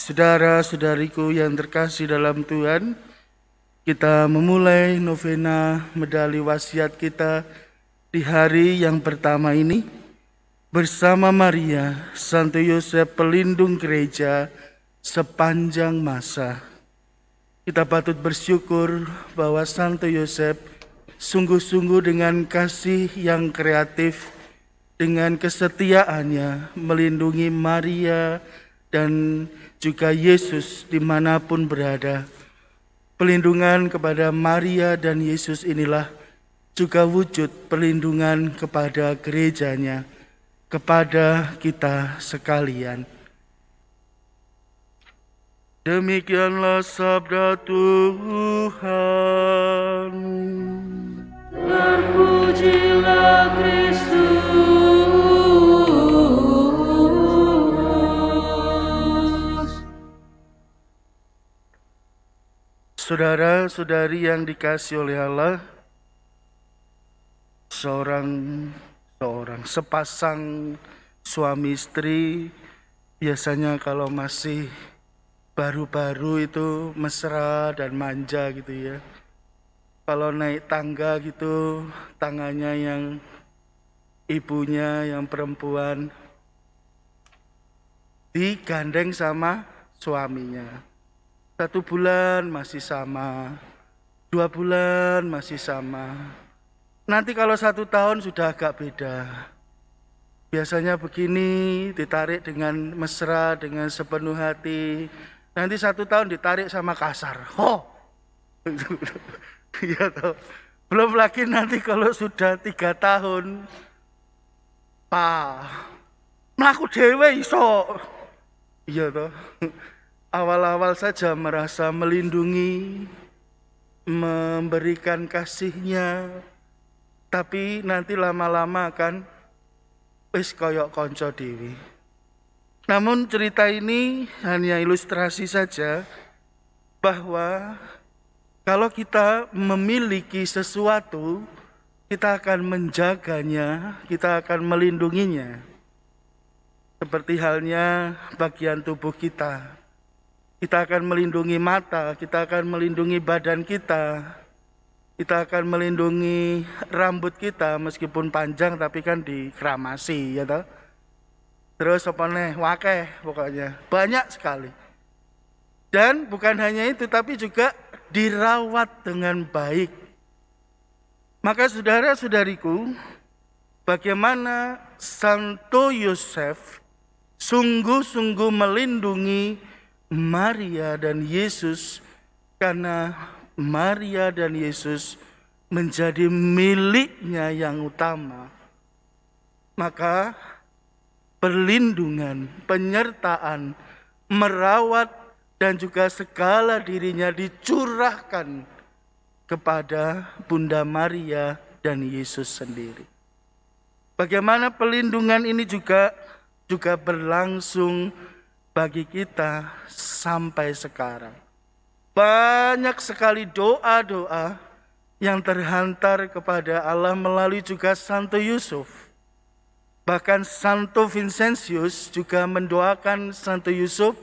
Saudara-saudariku yang terkasih dalam Tuhan, kita memulai novena medali wasiat kita di hari yang pertama ini bersama Maria, Santo Yosef pelindung gereja sepanjang masa. Kita patut bersyukur bahwa Santo Yosef sungguh-sungguh dengan kasih yang kreatif, dengan kesetiaannya melindungi Maria dan juga Yesus dimanapun berada. Pelindungan kepada Maria dan Yesus inilah juga wujud perlindungan kepada gerejanya, kepada kita sekalian. Demikianlah sabda Tuhan. Terpujilah Kristus. Saudara-saudari yang dikasihi oleh Allah, sepasang suami istri biasanya kalau masih baru-baru itu mesra dan manja gitu ya. Kalau naik tangga gitu, tangannya yang ibunya yang perempuan digandeng sama suaminya. 1 bulan masih sama, 2 bulan masih sama. Nanti kalau 1 tahun sudah agak beda. Biasanya begini, ditarik dengan mesra, dengan sepenuh hati. Nanti 1 tahun ditarik sama kasar. Ho! Ya toh. Belum lagi nanti kalau sudah 3 tahun, mlaku dhewe iso. Iya toh. Awal-awal saja merasa melindungi, memberikan kasihnya, tapi nanti lama-lama akan wis koyok konco dewi. Namun cerita ini hanya ilustrasi saja bahwa kalau kita memiliki sesuatu, kita akan menjaganya, kita akan melindunginya. Seperti halnya bagian tubuh kita. Kita akan melindungi mata, kita akan melindungi badan kita. Kita akan melindungi rambut kita meskipun panjang tapi kan dikeramasi ya toh. Terus apa nih? Wakeh pokoknya. Banyak sekali. Dan bukan hanya itu tapi juga dirawat dengan baik. Maka saudara-saudariku, bagaimana Santo Yosef sungguh-sungguh melindungi Maria dan Yesus, karena Maria dan Yesus menjadi miliknya yang utama. Maka perlindungan, penyertaan, merawat dan juga segala dirinya dicurahkan kepada Bunda Maria dan Yesus sendiri. Bagaimana perlindungan ini juga berlangsung bagi kita sampai sekarang. Banyak sekali doa-doa yang terhantar kepada Allah melalui juga Santo Yusuf. Bahkan Santo Vincentius juga mendoakan Santo Yusuf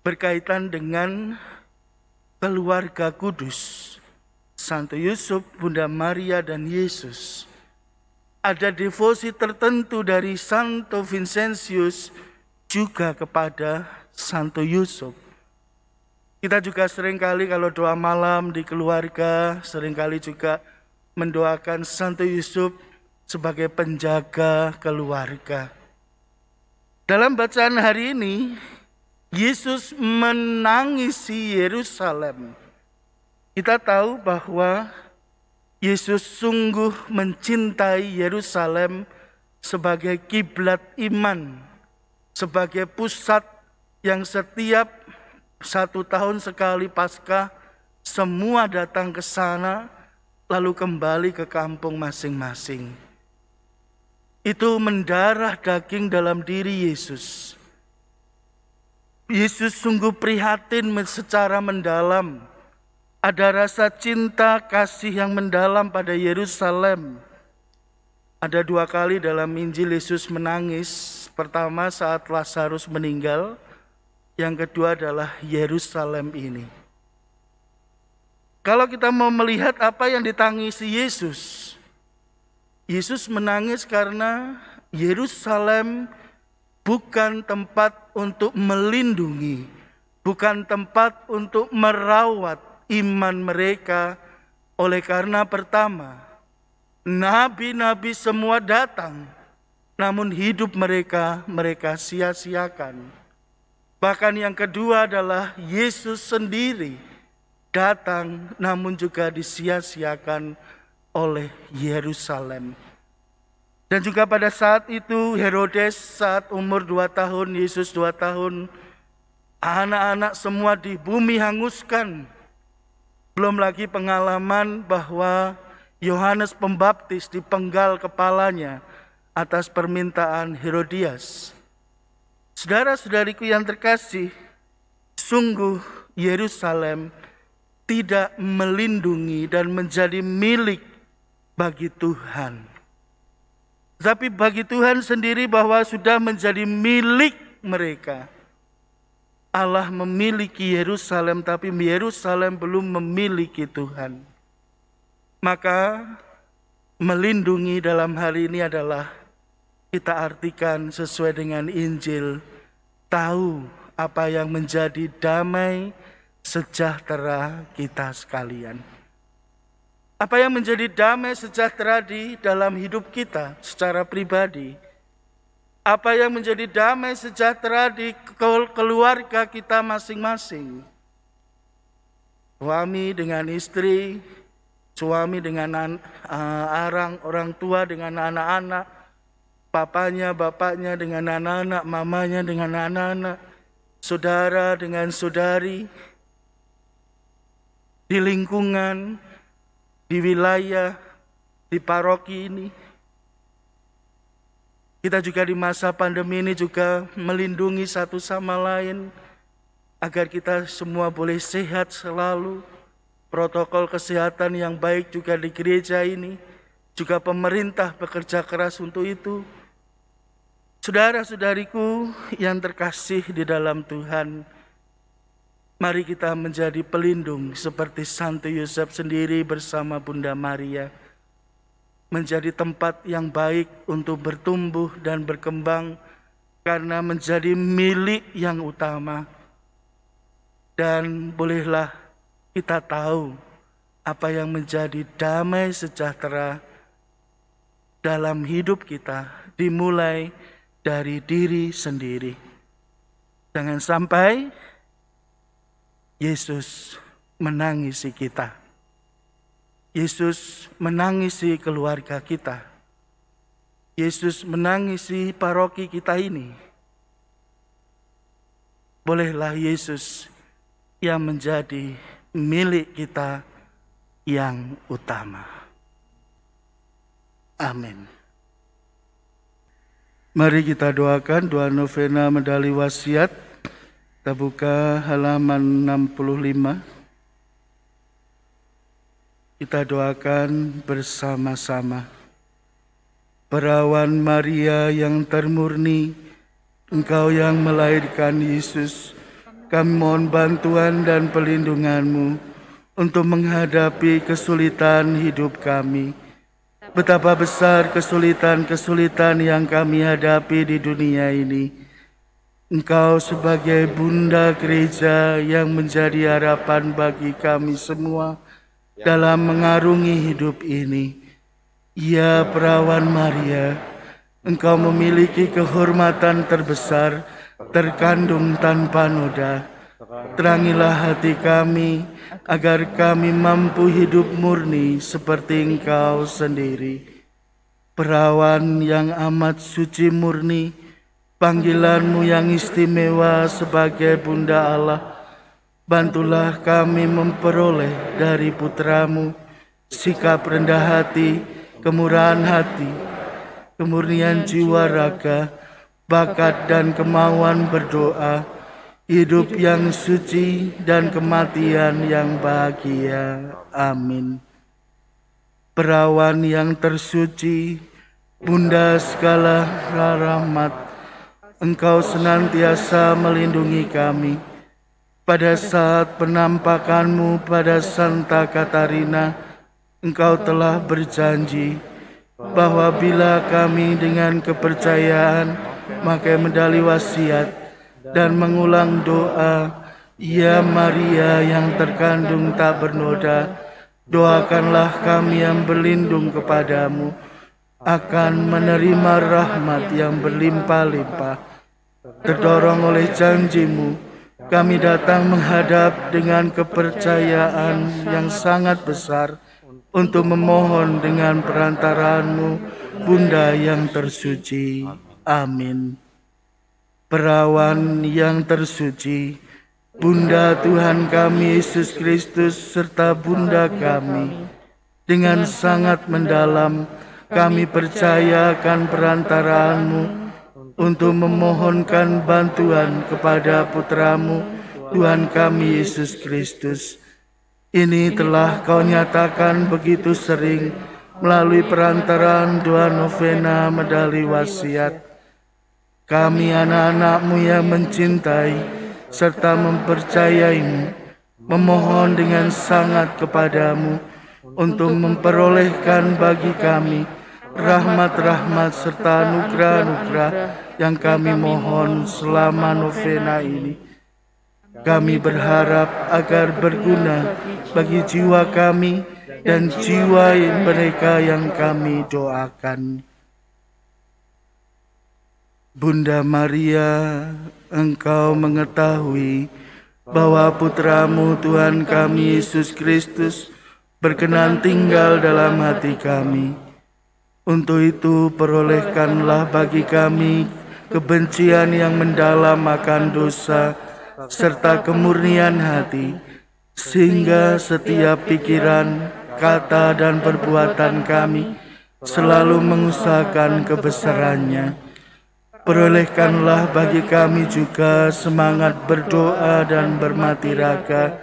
berkaitan dengan keluarga kudus. Santo Yusuf, Bunda Maria dan Yesus. Ada devosi tertentu dari Santo Vincentius juga kepada Santo Yusuf. Kita juga seringkali kalau doa malam di keluarga, seringkali juga mendoakan Santo Yusuf sebagai penjaga keluarga. Dalam bacaan hari ini, Yesus menangisi Yerusalem. Kita tahu bahwa Yesus sungguh mencintai Yerusalem sebagai kiblat iman, sebagai pusat yang setiap 1 tahun sekali Paskah semua datang ke sana lalu kembali ke kampung masing-masing. Itu mendarah daging dalam diri Yesus. Yesus sungguh prihatin secara mendalam. Ada rasa cinta kasih yang mendalam pada Yerusalem. Ada 2 kali dalam Injil Yesus menangis. Pertama saat Lazarus meninggal. Yang kedua adalah Yerusalem ini. Kalau kita mau melihat apa yang ditangisi Yesus, Yesus menangis karena Yerusalem bukan tempat untuk melindungi, bukan tempat untuk merawat iman mereka. Oleh karena pertama, nabi-nabi semua datang, namun hidup mereka sia-siakan. Bahkan yang kedua adalah Yesus sendiri datang, namun juga disia-siakan oleh Yerusalem. Dan juga pada saat itu Herodes saat umur 2 tahun, Yesus 2 tahun, anak-anak semua di bumi hanguskan. Belum lagi pengalaman bahwa Yohanes Pembaptis dipenggal kepalanya atas permintaan Herodias. Saudara-saudariku yang terkasih, sungguh Yerusalem tidak melindungi dan menjadi milik bagi Tuhan. Tapi bagi Tuhan sendiri bahwa sudah menjadi milik mereka. Allah memiliki Yerusalem, tapi Yerusalem belum memiliki Tuhan. Maka melindungi dalam hal ini adalah kita artikan sesuai dengan Injil, tahu apa yang menjadi damai sejahtera kita sekalian. Apa yang menjadi damai sejahtera di dalam hidup kita secara pribadi. Apa yang menjadi damai sejahtera di keluarga kita masing-masing. Suami dengan istri, suami dengan orang tua dengan anak-anak, papanya, bapaknya dengan anak-anak, mamanya dengan anak-anak, saudara dengan saudari, di lingkungan, di wilayah, di paroki ini. Kita juga di masa pandemi ini juga melindungi satu sama lain, agar kita semua boleh sehat selalu. Protokol kesehatan yang baik juga di gereja ini, juga pemerintah bekerja keras untuk itu. Saudara-saudariku yang terkasih di dalam Tuhan, mari kita menjadi pelindung seperti Santo Yosef sendiri bersama Bunda Maria. Menjadi tempat yang baik untuk bertumbuh dan berkembang karena menjadi milik yang utama. Dan bolehlah kita tahu apa yang menjadi damai sejahtera dalam hidup kita dimulai dari diri sendiri. Jangan sampai Yesus menangisi kita. Yesus menangisi keluarga kita. Yesus menangisi paroki kita ini. Bolehlah Yesus yang menjadi milik kita yang utama. Amin. Mari kita doakan doa novena medali wasiat. Kita buka halaman 65. Kita doakan bersama-sama. Perawan Maria yang termurni, Engkau yang melahirkan Yesus, kami mohon bantuan dan perlindungan-Mu untuk menghadapi kesulitan hidup kami. Betapa besar kesulitan-kesulitan yang kami hadapi di dunia ini. Engkau sebagai Bunda Gereja yang menjadi harapan bagi kami semua dalam mengarungi hidup ini. Ya Perawan Maria, Engkau memiliki kehormatan terbesar, terkandung tanpa noda. Terangilah hati kami, agar kami mampu hidup murni seperti Engkau sendiri. Perawan yang amat suci murni, panggilan-Mu yang istimewa sebagai Bunda Allah, bantulah kami memperoleh dari putra-Mu sikap rendah hati, kemurahan hati, kemurnian jiwa raga, bakat dan kemauan berdoa, hidup yang suci dan kematian yang bahagia. Amin. Perawan yang tersuci, Bunda segala rahmat, Engkau senantiasa melindungi kami. Pada saat penampakan-Mu pada Santa Katarina, Engkau telah berjanji bahwa bila kami dengan kepercayaan memakai medali wasiat dan mengulang doa, Ya Maria yang terkandung tak bernoda, doakanlah kami yang berlindung kepadamu, akan menerima rahmat yang berlimpah-limpah. Terdorong oleh janji-Mu, kami datang menghadap dengan kepercayaan yang sangat besar untuk memohon dengan perantaraanmu, Bunda yang tersuci. Amin. Perawan yang tersuci, Bunda Tuhan kami Yesus Kristus serta Bunda kami, dengan sangat mendalam kami percayakan perantaraanmu untuk memohonkan bantuan kepada putra-Mu, Tuhan kami Yesus Kristus. Ini telah Kau nyatakan begitu sering melalui perantaraan doa novena medali wasiat. Kami anak-anak-Mu yang mencintai serta mempercayai-Mu, memohon dengan sangat kepada-Mu untuk memperolehkan bagi kami rahmat-rahmat serta anugerah-anugerah yang kami mohon selama novena ini. Kami berharap agar berguna bagi jiwa kami dan jiwa mereka yang kami doakan. Bunda Maria, Engkau mengetahui bahwa putra-Mu Tuhan kami Yesus Kristus berkenan tinggal dalam hati kami. Untuk itu perolehkanlah bagi kami kebencian yang mendalam akan dosa serta kemurnian hati, sehingga setiap pikiran, kata, dan perbuatan kami selalu mengusahakan kebesarannya. Perolehkanlah bagi kami juga semangat berdoa dan bermati raga,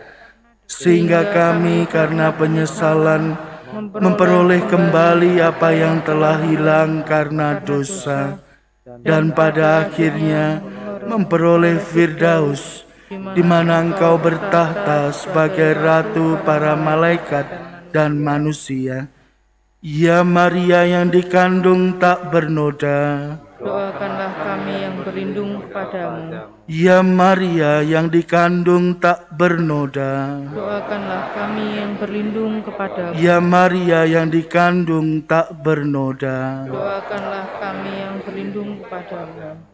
sehingga kami karena penyesalan memperoleh kembali apa yang telah hilang karena dosa, dan pada akhirnya memperoleh Firdaus, di mana Engkau bertahta sebagai Ratu para malaikat dan manusia. Ya Maria yang dikandung tak bernoda, doakanlah kami yang berlindung kepadamu. Ya Maria yang dikandung tak bernoda, Doakanlah kami yang berlindung kepadamu. Ya Maria yang dikandung tak bernoda, Doakanlah kami yang berlindung kepadamu.